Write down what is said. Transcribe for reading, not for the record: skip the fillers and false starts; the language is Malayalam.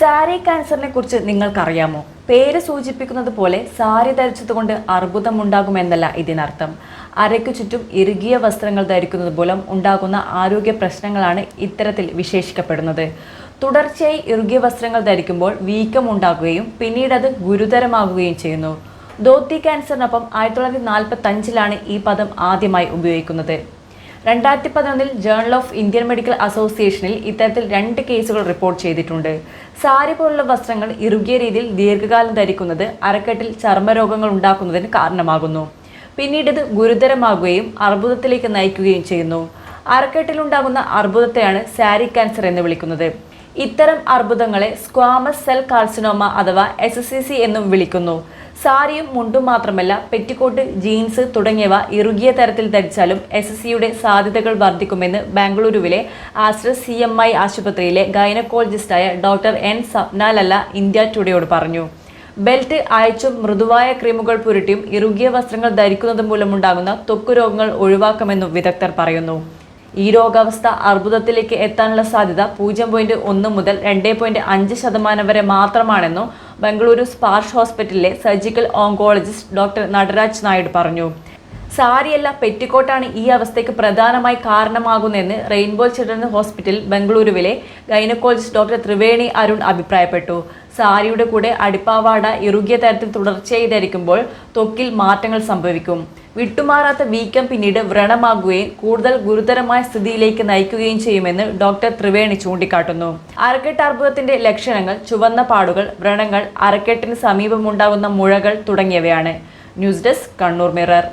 സാരി ക്യാൻസറിനെ കുറിച്ച് നിങ്ങൾക്കറിയാമോ? പേര് സൂചിപ്പിക്കുന്നത് പോലെ സാരി ധരിച്ചതുകൊണ്ട് അർബുദമുണ്ടാകുമെന്നല്ല ഇതിനർത്ഥം. അരയ്ക്കു ചുറ്റും ഇറുകിയ വസ്ത്രങ്ങൾ ധരിക്കുന്നത് മൂലം ഉണ്ടാകുന്ന ആരോഗ്യ പ്രശ്നങ്ങളാണ് ഇത്തരത്തിൽ വിശേഷിക്കപ്പെടുന്നത്. തുടർച്ചയായി ഇറുകിയ വസ്ത്രങ്ങൾ ധരിക്കുമ്പോൾ വീക്കം ഉണ്ടാകുകയും പിന്നീട് അത് ഗുരുതരമാകുകയും ചെയ്യുന്നു. ധോത്തി ക്യാൻസറിനൊപ്പം 1945 ഈ പദം ആദ്യമായി ഉപയോഗിക്കുന്നത്. 2011 ജേണൽ ഓഫ് ഇന്ത്യൻ മെഡിക്കൽ അസോസിയേഷനിൽ ഇത്തരത്തിൽ 2 കേസുകൾ റിപ്പോർട്ട് ചെയ്തിട്ടുണ്ട്. സാരി പോലുള്ള വസ്ത്രങ്ങൾ ഇറുകിയ രീതിയിൽ ദീർഘകാലം ധരിക്കുന്നത് അരക്കെട്ടിൽ ചർമ്മരോഗങ്ങൾ ഉണ്ടാക്കുന്നതിന് കാരണമാകുന്നു. പിന്നീട് ഇത് ഗുരുതരമാകുകയും അർബുദത്തിലേക്ക് നയിക്കുകയും ചെയ്യുന്നു. അരക്കെട്ടിലുണ്ടാകുന്ന അർബുദത്തെയാണ് സാരി ക്യാൻസർ എന്ന് വിളിക്കുന്നത്. ഇത്തരം അർബുദങ്ങളെ സ്ക്വാമസ് സെൽ കാർസിനോമ അഥവാ SCC എന്നും വിളിക്കുന്നു. സാരിയും മുണ്ടും മാത്രമല്ല, പെറ്റിക്കോട്ട്, ജീൻസ് തുടങ്ങിയവ ഇറുകിയ തരത്തിൽ ധരിച്ചാലും SCCയുടെ സാധ്യതകൾ വർദ്ധിക്കുമെന്ന് ബാംഗ്ലൂരുവിലെ ആസ്ട്രസ് CMI ആശുപത്രിയിലെ ഗൈനക്കോളജിസ്റ്റായ ഡോക്ടർ N. സപ്നാലല്ല ഇന്ത്യ ടുഡേയോട് പറഞ്ഞു. ബെൽറ്റ് അയച്ചും മൃദുവായ ക്രീമുകൾ പുരട്ടിയും ഇറുകിയ വസ്ത്രങ്ങൾ ധരിക്കുന്നത് മൂലമുണ്ടാകുന്ന ത്വക്ക് രോഗങ്ങൾ ഒഴിവാക്കുമെന്നും വിദഗ്ധർ പറയുന്നു. ഈ രോഗാവസ്ഥ അർബുദത്തിലേക്ക് എത്താനുള്ള സാധ്യത 0.1 മുതൽ 2.5% വരെ മാത്രമാണെന്നും ബംഗളൂരു സ്പാർഷ് ഹോസ്പിറ്റലിലെ surgical oncologist doctor Nataraj Naidu പറഞ്ഞു. സാരിയല്ല, പെറ്റിക്കോട്ടാണ് ഈ അവസ്ഥയ്ക്ക് പ്രധാനമായി കാരണമാകുന്നതെന്ന് റെയിൻബോ ചിൽഡ്രൻസ് ഹോസ്പിറ്റൽ ബംഗളൂരുവിലെ ഗൈനക്കോളജിസ്റ്റ് ഡോക്ടർ ത്രിവേണി അരുൺ അഭിപ്രായപ്പെട്ടു. സാരിയുടെ കൂടെ അടിപ്പാവാട ഇറുകിയ തരത്തിൽ തുടർച്ചയായി ധരിക്കുമ്പോൾ ത്വക്കിൽ മാറ്റങ്ങൾ സംഭവിക്കും. വിട്ടുമാറാത്ത വീക്കം പിന്നീട് വ്രണമാകുകയും കൂടുതൽ ഗുരുതരമായ സ്ഥിതിയിലേക്ക് നയിക്കുകയും ചെയ്യുമെന്ന് ഡോക്ടർ ത്രിവേണി ചൂണ്ടിക്കാട്ടുന്നു. അരക്കെട്ട് അർബുദത്തിന്റെ ലക്ഷണങ്ങൾ ചുവന്ന പാടുകൾ, വ്രണങ്ങൾ, അരക്കെട്ടിന് സമീപമുണ്ടാകുന്ന മുഴകൾ തുടങ്ങിയവയാണ്. News desk, Kannur mirror.